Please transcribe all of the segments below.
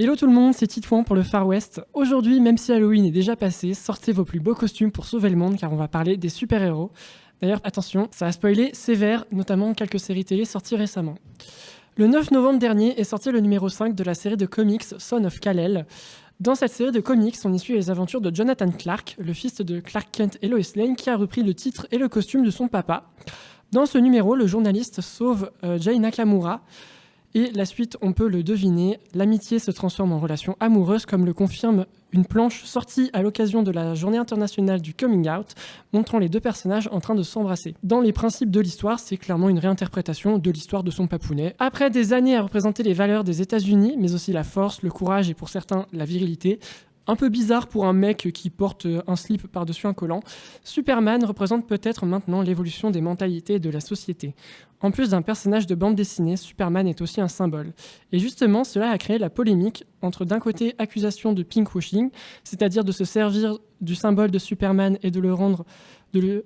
Hello tout le monde, c'est Titouan pour le Far West. Aujourd'hui, même si Halloween est déjà passé, sortez vos plus beaux costumes pour sauver le monde car on va parler des super-héros. D'ailleurs, attention, ça a spoilé sévère, notamment quelques séries télé sorties récemment. Le 9 novembre dernier est sorti le numéro 5 de la série de comics Son of Kal-El. Dans cette série de comics, on y suit les aventures de Jonathan Clark, le fils de Clark Kent et Lois Lane, qui a repris le titre et le costume de son papa. Dans ce numéro, le journaliste sauve Jay Nakamura. Et la suite, on peut le deviner, l'amitié se transforme en relation amoureuse, comme le confirme une planche sortie à l'occasion de la journée internationale du coming out, montrant les deux personnages en train de s'embrasser. Dans les principes de l'histoire, c'est clairement une réinterprétation de l'histoire de son papounet. Après des années à représenter les valeurs des États-Unis, mais aussi la force, le courage et pour certains la virilité, un peu bizarre pour un mec qui porte un slip par-dessus un collant, Superman représente peut-être maintenant l'évolution des mentalités et de la société. En plus d'un personnage de bande dessinée, Superman est aussi un symbole. Et justement, cela a créé la polémique entre d'un côté accusation de pinkwashing, c'est-à-dire de se servir du symbole de Superman et de le rendre de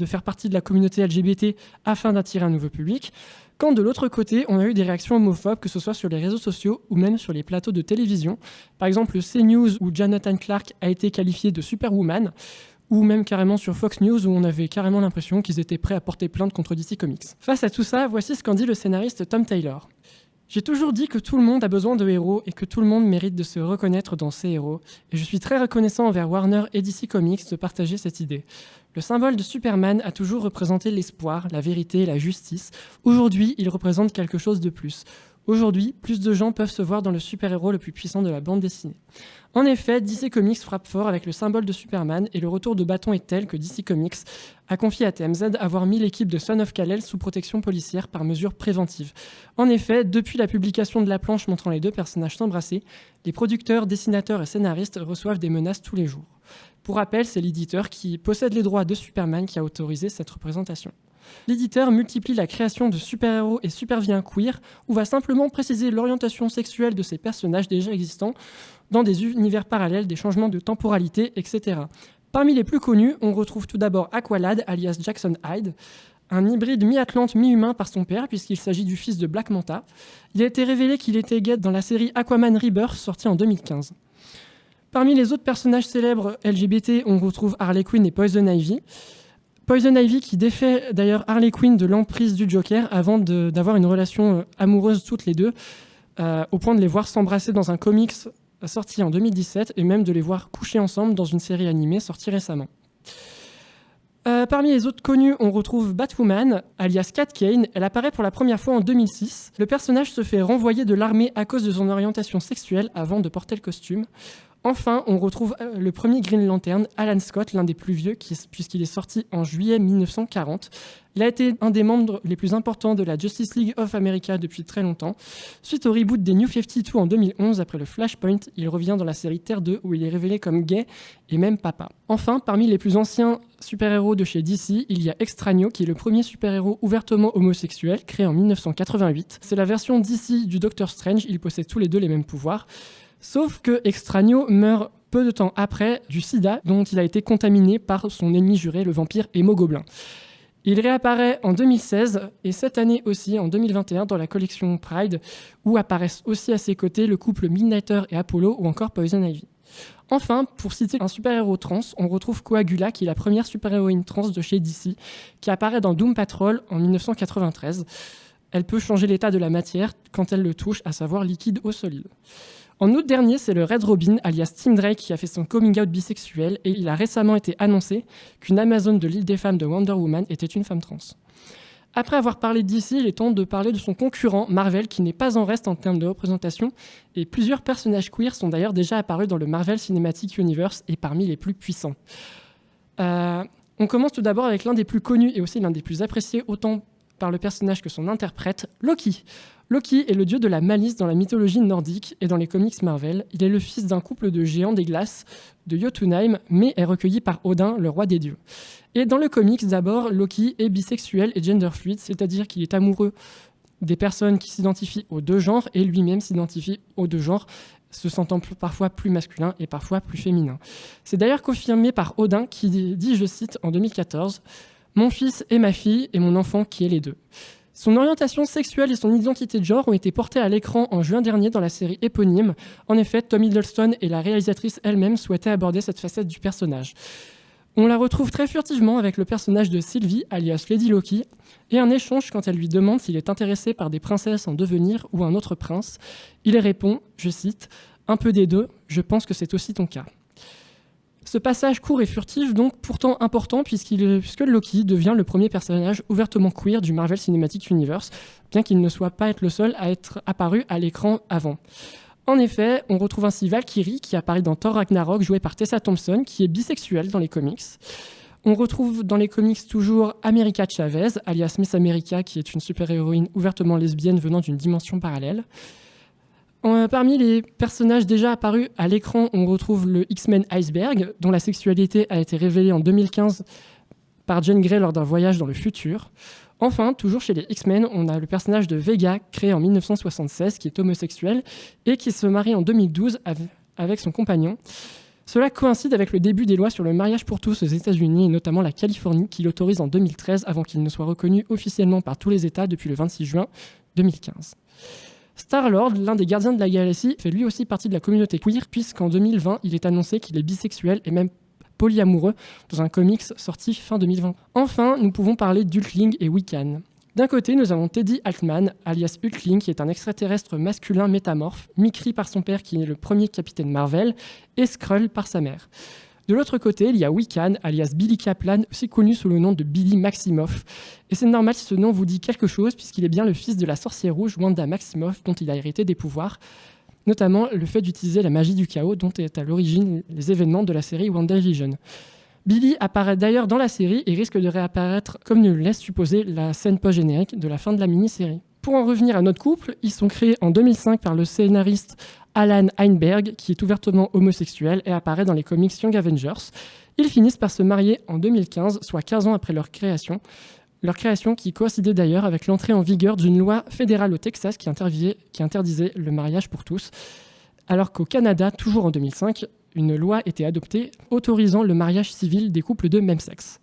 faire partie de la communauté LGBT afin d'attirer un nouveau public, quand de l'autre côté, on a eu des réactions homophobes, que ce soit sur les réseaux sociaux ou même sur les plateaux de télévision. Par exemple, CNews, où Jonathan Clark a été qualifié de Superwoman, ou même carrément sur Fox News, où on avait carrément l'impression qu'ils étaient prêts à porter plainte contre DC Comics. Face à tout ça, voici ce qu'en dit le scénariste Tom Taylor. J'ai toujours dit que tout le monde a besoin de héros et que tout le monde mérite de se reconnaître dans ces héros, et je suis très reconnaissant envers Warner et DC Comics de partager cette idée. Le symbole de Superman a toujours représenté l'espoir, la vérité et la justice. Aujourd'hui, il représente quelque chose de plus. Aujourd'hui, plus de gens peuvent se voir dans le super-héros le plus puissant de la bande dessinée. En effet, DC Comics frappe fort avec le symbole de Superman et le retour de bâton est tel que DC Comics a confié à TMZ avoir mis l'équipe de Son of Kal-El sous protection policière par mesure préventive. En effet, depuis la publication de la planche montrant les deux personnages s'embrasser, les producteurs, dessinateurs et scénaristes reçoivent des menaces tous les jours. Pour rappel, c'est l'éditeur qui possède les droits de Superman qui a autorisé cette représentation. L'éditeur multiplie la création de super-héros et super-vilains queer ou va simplement préciser l'orientation sexuelle de ces personnages déjà existants dans des univers parallèles, des changements de temporalité, etc. Parmi les plus connus, on retrouve tout d'abord Aqualad, alias Jackson Hyde, un hybride mi-Atlante, mi-humain par son père, puisqu'il s'agit du fils de Black Manta. Il a été révélé qu'il était gay dans la série Aquaman Rebirth, sortie en 2015. Parmi les autres personnages célèbres LGBT, on retrouve Harley Quinn et Poison Ivy. Poison Ivy qui défait d'ailleurs Harley Quinn de l'emprise du Joker avant d'avoir une relation amoureuse toutes les deux, au point de les voir s'embrasser dans un comics sorti en 2017 et même de les voir coucher ensemble dans une série animée sortie récemment. Parmi les autres connus, on retrouve Batwoman, alias Cat Kane. Elle apparaît pour la première fois en 2006. Le personnage se fait renvoyer de l'armée à cause de son orientation sexuelle avant de porter le costume. Enfin, on retrouve le premier Green Lantern, Alan Scott, l'un des plus vieux, puisqu'il est sorti en juillet 1940. Il a été un des membres les plus importants de la Justice League of America depuis très longtemps. Suite au reboot des New 52 en 2011, après le Flashpoint, il revient dans la série Terre 2, où il est révélé comme gay et même papa. Enfin, parmi les plus anciens super-héros de chez DC, il y a Extraño, qui est le premier super-héros ouvertement homosexuel, créé en 1988. C'est la version DC du Doctor Strange, ils possèdent tous les deux les mêmes pouvoirs. Sauf que Extraño meurt peu de temps après du sida dont il a été contaminé par son ennemi juré, le vampire Hémogoblin. Il réapparaît en 2016 et cette année aussi, en 2021, dans la collection Pride, où apparaissent aussi à ses côtés le couple Midnighter et Apollo ou encore Poison Ivy. Enfin, pour citer un super-héros trans, on retrouve Coagula, qui est la première super-héroïne trans de chez DC, qui apparaît dans Doom Patrol en 1993. Elle peut changer l'état de la matière quand elle le touche, à savoir liquide ou solide. En août dernier, c'est le Red Robin, alias Tim Drake, qui a fait son coming out bisexuel et il a récemment été annoncé qu'une Amazone de l'île des femmes de Wonder Woman était une femme trans. Après avoir parlé d'ici, il est temps de parler de son concurrent, Marvel, qui n'est pas en reste en termes de représentation, et plusieurs personnages queer sont d'ailleurs déjà apparus dans le Marvel Cinematic Universe et parmi les plus puissants. On commence tout d'abord avec l'un des plus connus et aussi l'un des plus appréciés, autant par le personnage que son interprète, Loki. Loki est le dieu de la malice dans la mythologie nordique et dans les comics Marvel. Il est le fils d'un couple de géants des glaces de Jotunheim, mais est recueilli par Odin, le roi des dieux. Et dans le comics, d'abord, Loki est bisexuel et genderfluid, c'est-à-dire qu'il est amoureux des personnes qui s'identifient aux deux genres et lui-même s'identifie aux deux genres, se sentant parfois plus masculin et parfois plus féminin. C'est d'ailleurs confirmé par Odin qui dit, je cite, en 2014, « Mon fils est ma fille et mon enfant qui est les deux ». Son orientation sexuelle et son identité de genre ont été portées à l'écran en juin dernier dans la série éponyme. En effet, Tom Hiddleston et la réalisatrice elle-même souhaitaient aborder cette facette du personnage. On la retrouve très furtivement avec le personnage de Sylvie, alias Lady Loki, et un échange quand elle lui demande s'il est intéressé par des princesses en devenir ou un autre prince. Il y répond, je cite, « Un peu des deux, je pense que c'est aussi ton cas ». Ce passage court et furtif, donc pourtant important, puisque Loki devient le premier personnage ouvertement queer du Marvel Cinematic Universe, bien qu'il ne soit pas le seul à être apparu à l'écran avant. En effet, on retrouve ainsi Valkyrie, qui apparaît dans Thor Ragnarok, jouée par Tessa Thompson, qui est bisexuelle dans les comics. On retrouve dans les comics toujours America Chavez, alias Miss America, qui est une super-héroïne ouvertement lesbienne venant d'une dimension parallèle. Parmi les personnages déjà apparus à l'écran, on retrouve le X-Men Iceberg, dont la sexualité a été révélée en 2015 par Jean Grey lors d'un voyage dans le futur. Enfin, toujours chez les X-Men, on a le personnage de Vega, créé en 1976, qui est homosexuel et qui se marie en 2012 avec son compagnon. Cela coïncide avec le début des lois sur le mariage pour tous aux États-Unis, et notamment la Californie, qui l'autorise en 2013 avant qu'il ne soit reconnu officiellement par tous les États depuis le 26 juin 2015. Star-Lord, l'un des gardiens de la galaxie, fait lui aussi partie de la communauté queer, puisqu'en 2020, il est annoncé qu'il est bisexuel et même polyamoureux dans un comics sorti fin 2020. Enfin, nous pouvons parler d'Hulkling et Wiccan. D'un côté, nous avons Teddy Altman, alias Hulkling, qui est un extraterrestre masculin métamorphe, Mikri par son père, qui est le premier capitaine Marvel, et Skrull par sa mère. De l'autre côté, il y a Wiccan, alias Billy Kaplan, aussi connu sous le nom de Billy Maximoff. Et c'est normal si ce nom vous dit quelque chose, puisqu'il est bien le fils de la sorcière rouge Wanda Maximoff, dont il a hérité des pouvoirs, notamment le fait d'utiliser la magie du chaos, dont est à l'origine les événements de la série WandaVision. Billy apparaît d'ailleurs dans la série et risque de réapparaître, comme nous le laisse supposer la scène post-générique de la fin de la mini-série. Pour en revenir à notre couple, ils sont créés en 2005 par le scénariste Alan Heinberg, qui est ouvertement homosexuel et apparaît dans les comics Young Avengers. Ils finissent par se marier en 2015, soit 15 ans après leur création. Leur création qui coïncidait d'ailleurs avec l'entrée en vigueur d'une loi fédérale au Texas qui interdisait le mariage pour tous, alors qu'au Canada, toujours en 2005, une loi était adoptée autorisant le mariage civil des couples de même sexe.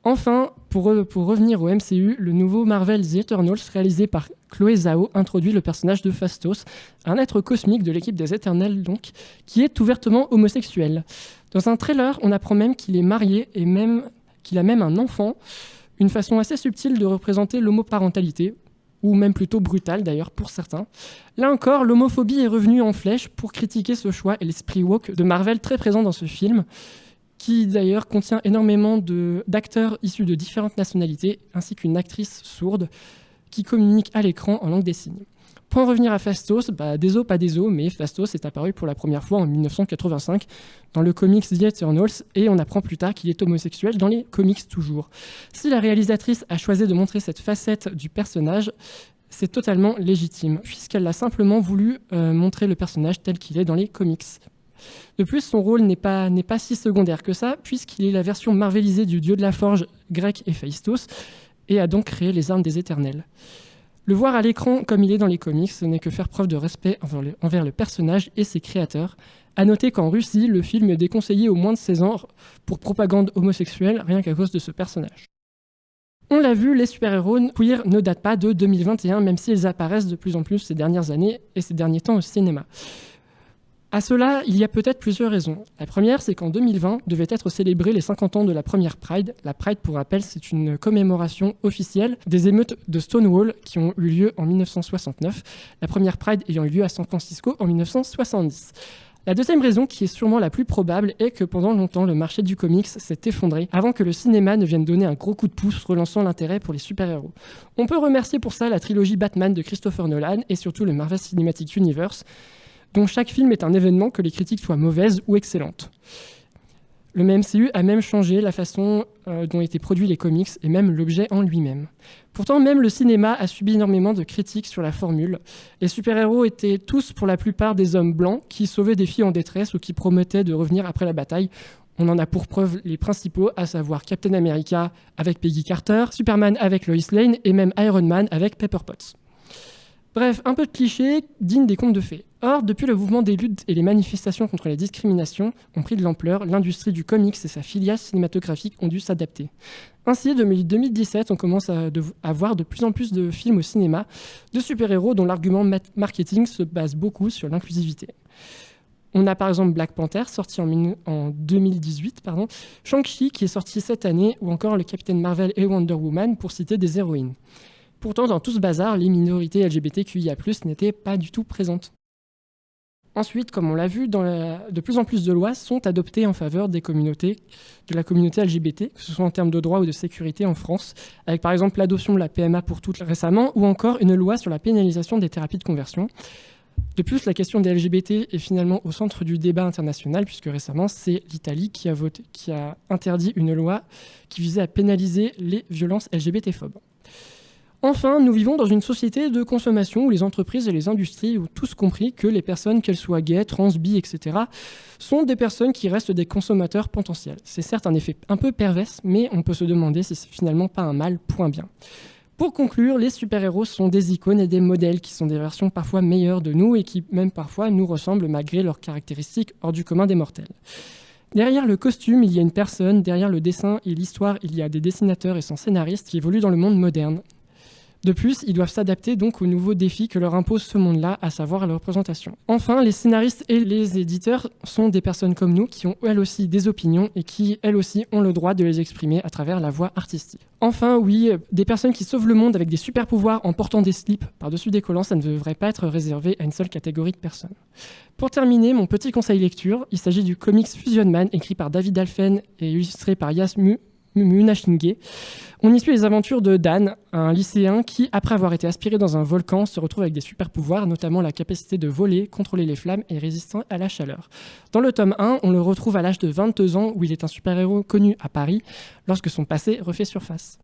Enfin, pour revenir au MCU, le nouveau Marvel The Eternals, réalisé par Chloé Zhao, introduit le personnage de Phastos, un être cosmique de l'équipe des Éternels, donc, qui est ouvertement homosexuel. Dans un trailer, on apprend même qu'il est marié et même qu'il a même un enfant, une façon assez subtile de représenter l'homoparentalité, ou même plutôt brutale d'ailleurs pour certains. Là encore, l'homophobie est revenue en flèche pour critiquer ce choix et l'esprit woke de Marvel très présent dans ce film, qui d'ailleurs contient énormément d'acteurs issus de différentes nationalités, ainsi qu'une actrice sourde qui communique à l'écran en langue des signes. Pour en revenir à Phastos, désolé pas désolé, mais Phastos est apparu pour la première fois en 1985 dans le comics The Eternals, et on apprend plus tard qu'il est homosexuel dans les comics toujours. Si la réalisatrice a choisi de montrer cette facette du personnage, c'est totalement légitime, puisqu'elle a simplement voulu montrer le personnage tel qu'il est dans les comics. De plus, son rôle n'est pas si secondaire que ça, puisqu'il est la version marvelisée du dieu de la forge grec Héphaïstos, et a donc créé les armes des éternels. Le voir à l'écran comme il est dans les comics, ce n'est que faire preuve de respect envers le personnage et ses créateurs. A noter qu'en Russie, le film est déconseillé aux moins de 16 ans pour propagande homosexuelle, rien qu'à cause de ce personnage. On l'a vu, les super-héros queer ne datent pas de 2021, même s'ils apparaissent de plus en plus ces dernières années et ces derniers temps au cinéma. À cela, il y a peut-être plusieurs raisons. La première, c'est qu'en 2020 devaient être célébrés les 50 ans de la première Pride. La Pride, pour rappel, c'est une commémoration officielle des émeutes de Stonewall qui ont eu lieu en 1969, la première Pride ayant eu lieu à San Francisco en 1970. La deuxième raison, qui est sûrement la plus probable, est que pendant longtemps, le marché du comics s'est effondré avant que le cinéma ne vienne donner un gros coup de pouce relançant l'intérêt pour les super-héros. On peut remercier pour ça la trilogie Batman de Christopher Nolan et surtout le Marvel Cinematic Universe, dont chaque film est un événement, que les critiques soient mauvaises ou excellentes. Le MCU a même changé la façon dont étaient produits les comics et même l'objet en lui-même. Pourtant, même le cinéma a subi énormément de critiques sur la formule. Les super-héros étaient tous pour la plupart des hommes blancs qui sauvaient des filles en détresse ou qui promettaient de revenir après la bataille. On en a pour preuve les principaux, à savoir Captain America avec Peggy Carter, Superman avec Lois Lane et même Iron Man avec Pepper Potts. Bref, un peu de clichés dignes des contes de fées. Or, depuis le mouvement des luttes et les manifestations contre la discrimination ont pris de l'ampleur, l'industrie du comics et sa filiale cinématographique ont dû s'adapter. Ainsi, depuis 2017, on commence à voir de plus en plus de films au cinéma de super-héros dont l'argument marketing se base beaucoup sur l'inclusivité. On a par exemple Black Panther, sorti en 2018, Shang-Chi, qui est sorti cette année, ou encore le Captain Marvel et Wonder Woman, pour citer des héroïnes. Pourtant, dans tout ce bazar, les minorités LGBTQIA+, n'étaient pas du tout présentes. Ensuite, comme on l'a vu, de plus en plus de lois sont adoptées en faveur de la communauté LGBT, que ce soit en termes de droits ou de sécurité en France, avec par exemple l'adoption de la PMA pour toutes récemment, ou encore une loi sur la pénalisation des thérapies de conversion. De plus, la question des LGBT est finalement au centre du débat international, puisque récemment, c'est l'Italie qui a interdit une loi qui visait à pénaliser les violences LGBT-phobes. Enfin, nous vivons dans une société de consommation où les entreprises et les industries ont tous compris que les personnes, qu'elles soient gays, trans, bi, etc., sont des personnes qui restent des consommateurs potentiels. C'est certes un effet un peu pervers, mais on peut se demander si c'est finalement pas un mal, point bien. Pour conclure, les super-héros sont des icônes et des modèles qui sont des versions parfois meilleures de nous et qui même parfois nous ressemblent malgré leurs caractéristiques hors du commun des mortels. Derrière le costume, il y a une personne, derrière le dessin et l'histoire, il y a des dessinateurs et son scénariste qui évoluent dans le monde moderne. De plus, ils doivent s'adapter donc aux nouveaux défis que leur impose ce monde-là, à savoir la représentation. Enfin, les scénaristes et les éditeurs sont des personnes comme nous qui ont elles aussi des opinions et qui elles aussi ont le droit de les exprimer à travers la voie artistique. Enfin, oui, des personnes qui sauvent le monde avec des super pouvoirs en portant des slips par-dessus des collants, ça ne devrait pas être réservé à une seule catégorie de personnes. Pour terminer, mon petit conseil lecture, il s'agit du comics Fusion Man, écrit par David Alphen et illustré par Yasmu Munashinge. On y suit les aventures de Dan, un lycéen qui, après avoir été aspiré dans un volcan, se retrouve avec des super pouvoirs, notamment la capacité de voler, contrôler les flammes et résister à la chaleur. Dans le tome 1, on le retrouve à l'âge de 22 ans où il est un super-héros connu à Paris lorsque son passé refait surface.